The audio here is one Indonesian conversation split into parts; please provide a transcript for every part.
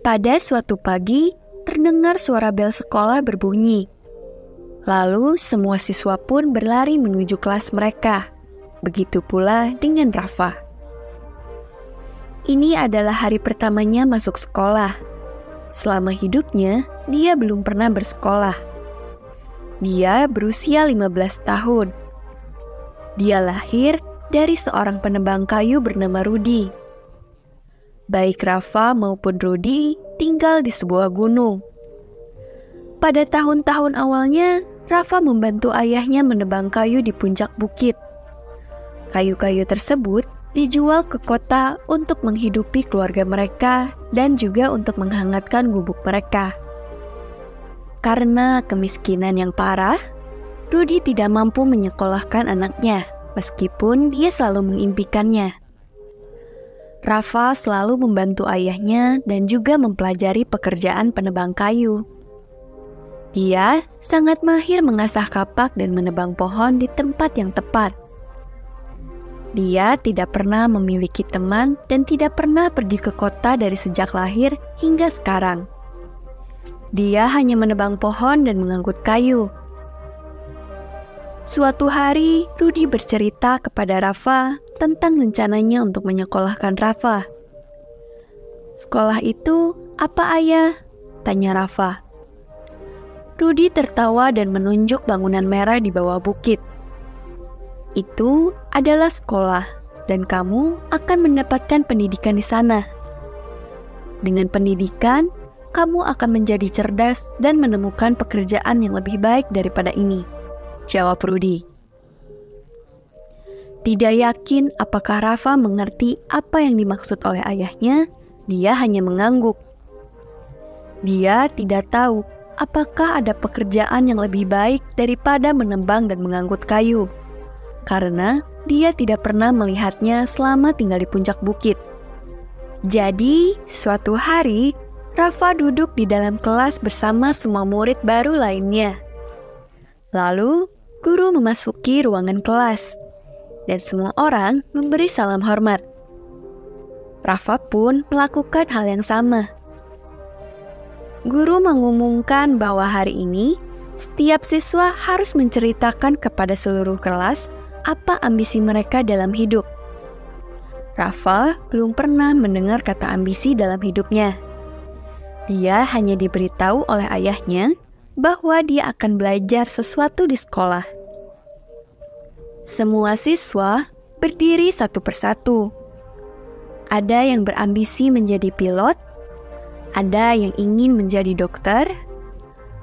Pada suatu pagi, terdengar suara bel sekolah berbunyi. Lalu semua siswa pun berlari menuju kelas mereka. Begitu pula dengan Rafa. Ini adalah hari pertamanya masuk sekolah. Selama hidupnya, dia belum pernah bersekolah. Dia berusia 15 tahun. Dia lahir dari seorang penebang kayu bernama Rudy. Baik Rafa maupun Rudy tinggal di sebuah gunung. Pada tahun-tahun awalnya, Rafa membantu ayahnya menebang kayu di puncak bukit. Kayu-kayu tersebut dijual ke kota untuk menghidupi keluarga mereka dan juga untuk menghangatkan gubuk mereka. Karena kemiskinan yang parah, Rudy tidak mampu menyekolahkan anaknya, meskipun dia selalu mengimpikannya. Rafa selalu membantu ayahnya dan juga mempelajari pekerjaan penebang kayu. Dia sangat mahir mengasah kapak dan menebang pohon di tempat yang tepat. Dia tidak pernah memiliki teman dan tidak pernah pergi ke kota dari sejak lahir hingga sekarang. Dia hanya menebang pohon dan mengangkut kayu. Suatu hari, Rudy bercerita kepada Rafa tentang rencananya untuk menyekolahkan Rafa. "Sekolah itu apa, Ayah?" tanya Rafa. Rudy tertawa dan menunjuk bangunan merah di bawah bukit. "Itu adalah sekolah, dan kamu akan mendapatkan pendidikan di sana. Dengan pendidikan, kamu akan menjadi cerdas dan menemukan pekerjaan yang lebih baik daripada ini," jawab Rudy. Tidak yakin apakah Rafa mengerti apa yang dimaksud oleh ayahnya, dia hanya mengangguk. Dia tidak tahu apakah ada pekerjaan yang lebih baik daripada menebang dan mengangkut kayu, karena dia tidak pernah melihatnya selama tinggal di puncak bukit. Jadi, suatu hari, Rafa duduk di dalam kelas bersama semua murid baru lainnya. Lalu, guru memasuki ruangan kelas, dan semua orang memberi salam hormat. Rafa pun melakukan hal yang sama. Guru mengumumkan bahwa hari ini, setiap siswa harus menceritakan kepada seluruh kelas apa ambisi mereka dalam hidup. Rafa belum pernah mendengar kata ambisi dalam hidupnya. Dia hanya diberitahu oleh ayahnya bahwa dia akan belajar sesuatu di sekolah. Semua siswa berdiri satu persatu. Ada yang berambisi menjadi pilot, ada yang ingin menjadi dokter,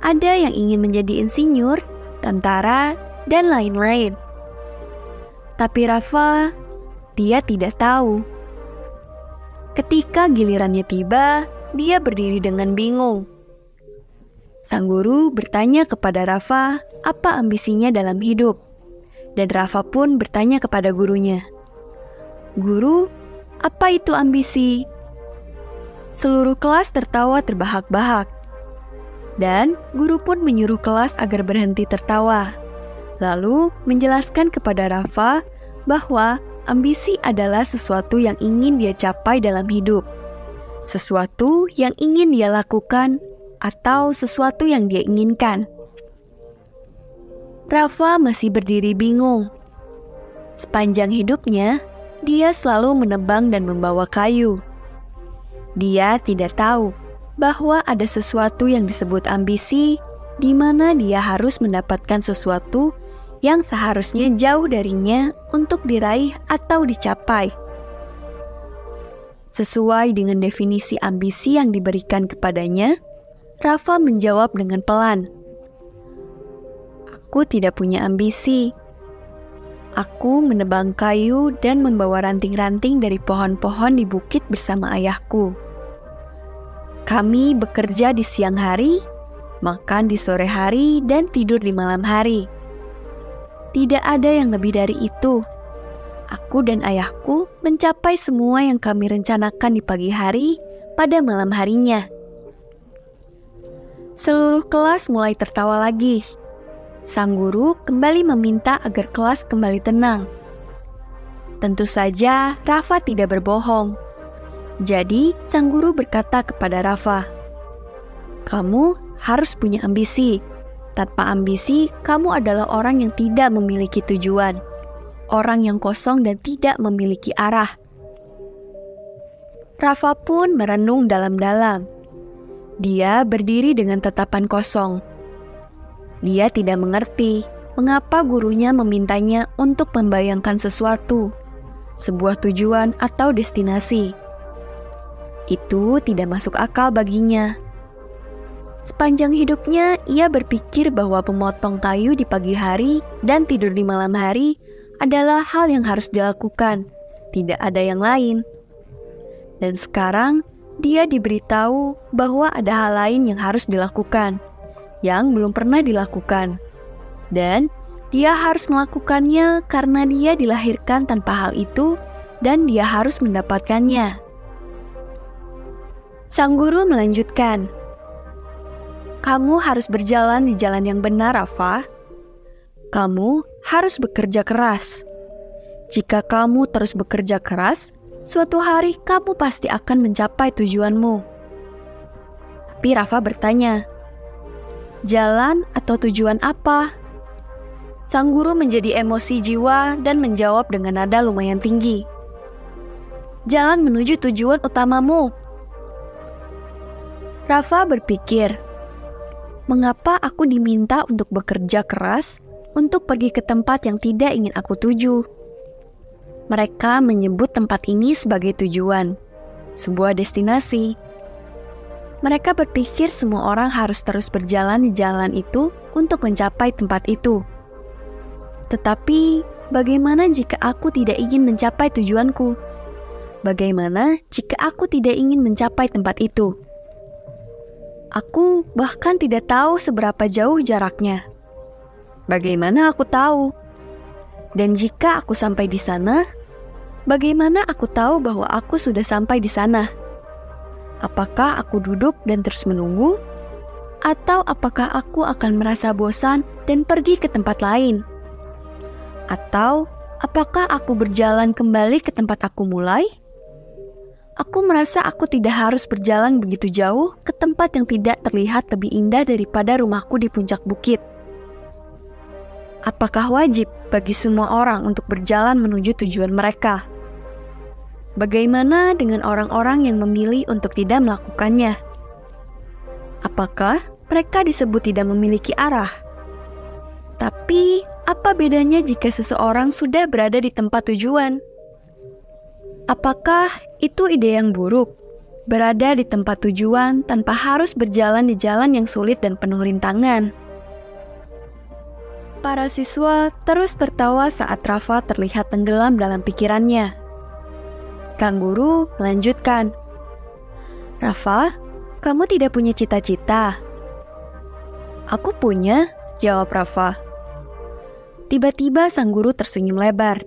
ada yang ingin menjadi insinyur, tentara, dan lain-lain. Tapi Rafa, dia tidak tahu. Ketika gilirannya tiba, dia berdiri dengan bingung. Sang guru bertanya kepada Rafa apa ambisinya dalam hidup. Dan Rafa pun bertanya kepada gurunya, "Guru, apa itu ambisi?" Seluruh kelas tertawa terbahak-bahak. Dan guru pun menyuruh kelas agar berhenti tertawa. Lalu menjelaskan kepada Rafa bahwa ambisi adalah sesuatu yang ingin dia capai dalam hidup. Sesuatu yang ingin dia lakukan atau sesuatu yang dia inginkan. Rafa masih berdiri bingung. Sepanjang hidupnya, dia selalu menebang dan membawa kayu. Dia tidak tahu bahwa ada sesuatu yang disebut ambisi, di mana dia harus mendapatkan sesuatu yang seharusnya jauh darinya untuk diraih atau dicapai. Sesuai dengan definisi ambisi yang diberikan kepadanya, Rafa menjawab dengan pelan, "Aku tidak punya ambisi. Aku menebang kayu dan membawa ranting-ranting dari pohon-pohon di bukit bersama ayahku. Kami bekerja di siang hari, makan di sore hari, dan tidur di malam hari. Tidak ada yang lebih dari itu. Aku dan ayahku mencapai semua yang kami rencanakan di pagi hari pada malam harinya." Seluruh kelas mulai tertawa lagi. Sang guru kembali meminta agar kelas kembali tenang. Tentu saja Rafa tidak berbohong. Jadi, sang guru berkata kepada Rafa, "Kamu harus punya ambisi. Tanpa ambisi, kamu adalah orang yang tidak memiliki tujuan, orang yang kosong dan tidak memiliki arah." Rafa pun merenung dalam-dalam. Dia berdiri dengan tatapan kosong. Dia tidak mengerti mengapa gurunya memintanya untuk membayangkan sesuatu, sebuah tujuan atau destinasi. Itu tidak masuk akal baginya. Sepanjang hidupnya, ia berpikir bahwa memotong kayu di pagi hari dan tidur di malam hari adalah hal yang harus dilakukan, tidak ada yang lain. Dan sekarang, dia diberitahu bahwa ada hal lain yang harus dilakukan, yang belum pernah dilakukan. Dan dia harus melakukannya karena dia dilahirkan tanpa hal itu dan dia harus mendapatkannya. Sang guru melanjutkan, "Kamu harus berjalan di jalan yang benar, Rafa. Kamu harus bekerja keras. Jika kamu terus bekerja keras, suatu hari kamu pasti akan mencapai tujuanmu." Tapi Rafa bertanya, "Jalan atau tujuan apa?" Sang guru menjadi emosi jiwa dan menjawab dengan nada lumayan tinggi, "Jalan menuju tujuan utamamu." Rafa berpikir, mengapa aku diminta untuk bekerja keras untuk pergi ke tempat yang tidak ingin aku tuju? Mereka menyebut tempat ini sebagai tujuan, sebuah destinasi. Mereka berpikir semua orang harus terus berjalan di jalan itu untuk mencapai tempat itu. Tetapi, bagaimana jika aku tidak ingin mencapai tujuanku? Bagaimana jika aku tidak ingin mencapai tempat itu? Aku bahkan tidak tahu seberapa jauh jaraknya. Bagaimana aku tahu? Dan jika aku sampai di sana, bagaimana aku tahu bahwa aku sudah sampai di sana? Apakah aku duduk dan terus menunggu? Atau apakah aku akan merasa bosan dan pergi ke tempat lain? Atau apakah aku berjalan kembali ke tempat aku mulai? Aku merasa aku tidak harus berjalan begitu jauh ke tempat yang tidak terlihat lebih indah daripada rumahku di puncak bukit. Apakah wajib bagi semua orang untuk berjalan menuju tujuan mereka? Bagaimana dengan orang-orang yang memilih untuk tidak melakukannya? Apakah mereka disebut tidak memiliki arah? Tapi, apa bedanya jika seseorang sudah berada di tempat tujuan? Apakah itu ide yang buruk? Berada di tempat tujuan tanpa harus berjalan di jalan yang sulit dan penuh rintangan. Para siswa terus tertawa saat Rafa terlihat tenggelam dalam pikirannya. Sang guru melanjutkan, "Rafa, kamu tidak punya cita-cita?" "Aku punya," jawab Rafa. Tiba-tiba sang guru tersenyum lebar.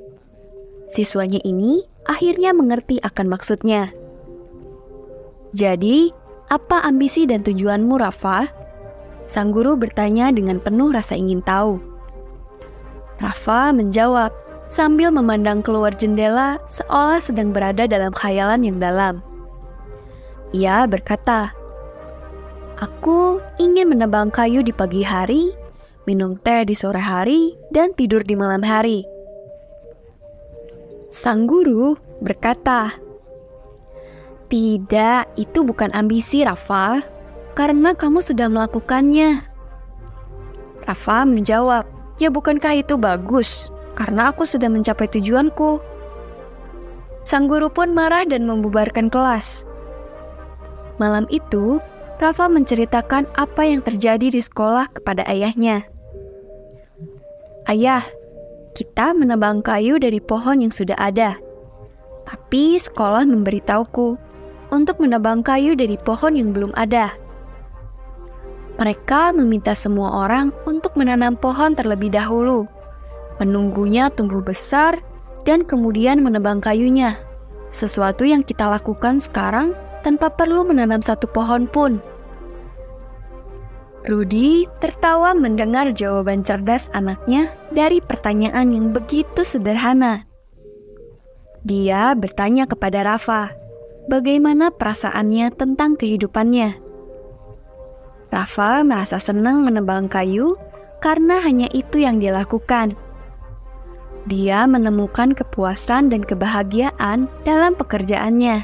Siswanya ini akhirnya mengerti akan maksudnya. "Jadi, apa ambisi dan tujuanmu, Rafa?" Sang guru bertanya dengan penuh rasa ingin tahu. Rafa menjawab sambil memandang keluar jendela seolah sedang berada dalam khayalan yang dalam. Ia berkata, "Aku ingin menebang kayu di pagi hari, minum teh di sore hari, dan tidur di malam hari." Sang guru berkata, "Tidak, itu bukan ambisi, Rafa, karena kamu sudah melakukannya." Rafa menjawab, "Ya bukankah itu bagus, karena aku sudah mencapai tujuanku." Sang guru pun marah dan membubarkan kelas. Malam itu, Rafa menceritakan apa yang terjadi di sekolah kepada ayahnya. "Ayah, kita menebang kayu dari pohon yang sudah ada. Tapi sekolah memberitahuku untuk menebang kayu dari pohon yang belum ada. Mereka meminta semua orang untuk menanam pohon terlebih dahulu, menunggunya tumbuh besar, dan kemudian menebang kayunya. Sesuatu yang kita lakukan sekarang tanpa perlu menanam satu pohon pun." Rudy tertawa mendengar jawaban cerdas anaknya dari pertanyaan yang begitu sederhana. Dia bertanya kepada Rafa, bagaimana perasaannya tentang kehidupannya. Rafa merasa senang menebang kayu karena hanya itu yang dia lakukan. Dia menemukan kepuasan dan kebahagiaan dalam pekerjaannya.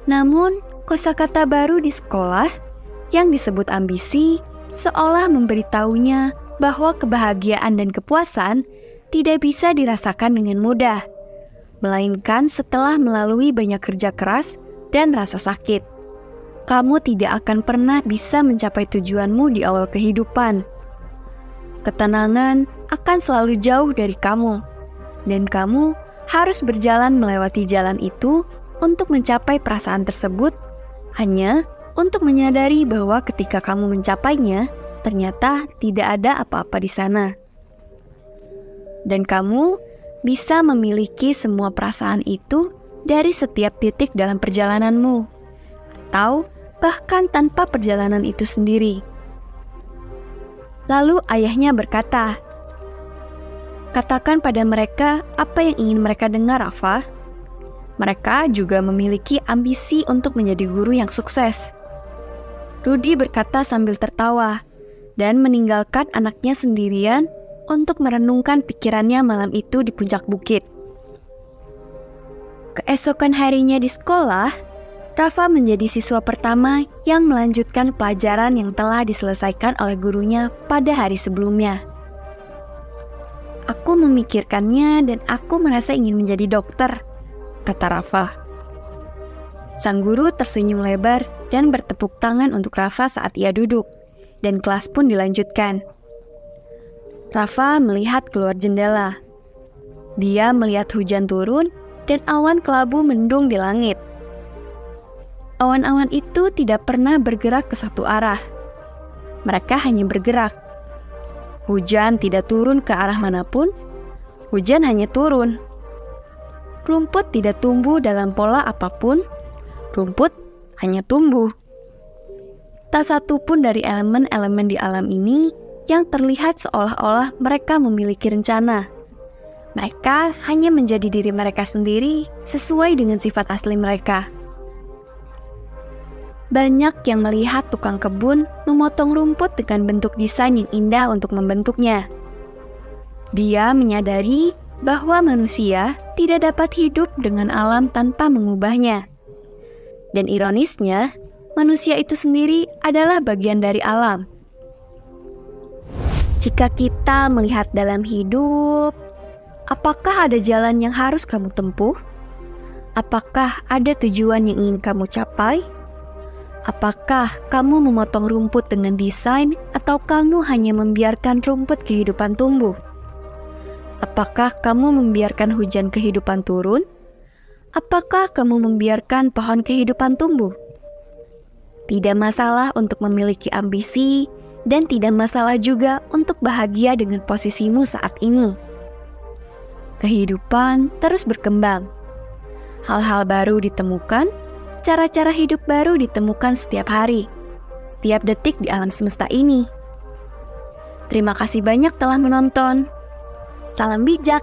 Namun, kosakata baru di sekolah yang disebut ambisi seolah memberitahunya bahwa kebahagiaan dan kepuasan tidak bisa dirasakan dengan mudah, melainkan setelah melalui banyak kerja keras dan rasa sakit. Kamu tidak akan pernah bisa mencapai tujuanmu di awal kehidupan. Ketenangan akan selalu jauh dari kamu, dan kamu harus berjalan melewati jalan itu untuk mencapai perasaan tersebut, hanya untuk menyadari bahwa ketika kamu mencapainya, ternyata tidak ada apa-apa di sana. Dan kamu bisa memiliki semua perasaan itu dari setiap titik dalam perjalananmu, atau bahkan tanpa perjalanan itu sendiri. Lalu ayahnya berkata, "Katakan pada mereka apa yang ingin mereka dengar, Rafa. Mereka juga memiliki ambisi untuk menjadi guru yang sukses." Rudy berkata sambil tertawa dan meninggalkan anaknya sendirian untuk merenungkan pikirannya malam itu di puncak bukit. Keesokan harinya di sekolah, Rafa menjadi siswa pertama yang melanjutkan pelajaran yang telah diselesaikan oleh gurunya pada hari sebelumnya. "Aku memikirkannya dan aku merasa ingin menjadi dokter," kata Rafa. Sang guru tersenyum lebar dan bertepuk tangan untuk Rafa saat ia duduk, dan kelas pun dilanjutkan. Rafa melihat keluar jendela. Dia melihat hujan turun dan awan kelabu mendung di langit. Awan-awan itu tidak pernah bergerak ke satu arah. Mereka hanya bergerak. Hujan tidak turun ke arah manapun, hujan hanya turun. Rumput tidak tumbuh dalam pola apapun, rumput hanya tumbuh. Tak satu pun dari elemen-elemen di alam ini yang terlihat seolah-olah mereka memiliki rencana. Mereka hanya menjadi diri mereka sendiri sesuai dengan sifat asli mereka. Banyak yang melihat tukang kebun memotong rumput dengan bentuk desain yang indah untuk membentuknya. Dia menyadari bahwa manusia tidak dapat hidup dengan alam tanpa mengubahnya. Dan ironisnya, manusia itu sendiri adalah bagian dari alam. Jika kita melihat dalam hidup, apakah ada jalan yang harus kamu tempuh? Apakah ada tujuan yang ingin kamu capai? Apakah kamu memotong rumput dengan desain atau kamu hanya membiarkan rumput kehidupan tumbuh? Apakah kamu membiarkan hujan kehidupan turun? Apakah kamu membiarkan pohon kehidupan tumbuh? Tidak masalah untuk memiliki ambisi dan tidak masalah juga untuk bahagia dengan posisimu saat ini. Kehidupan terus berkembang. Hal-hal baru ditemukan. Cara-cara hidup baru ditemukan setiap hari, setiap detik di alam semesta ini. Terima kasih banyak telah menonton. Salam bijak.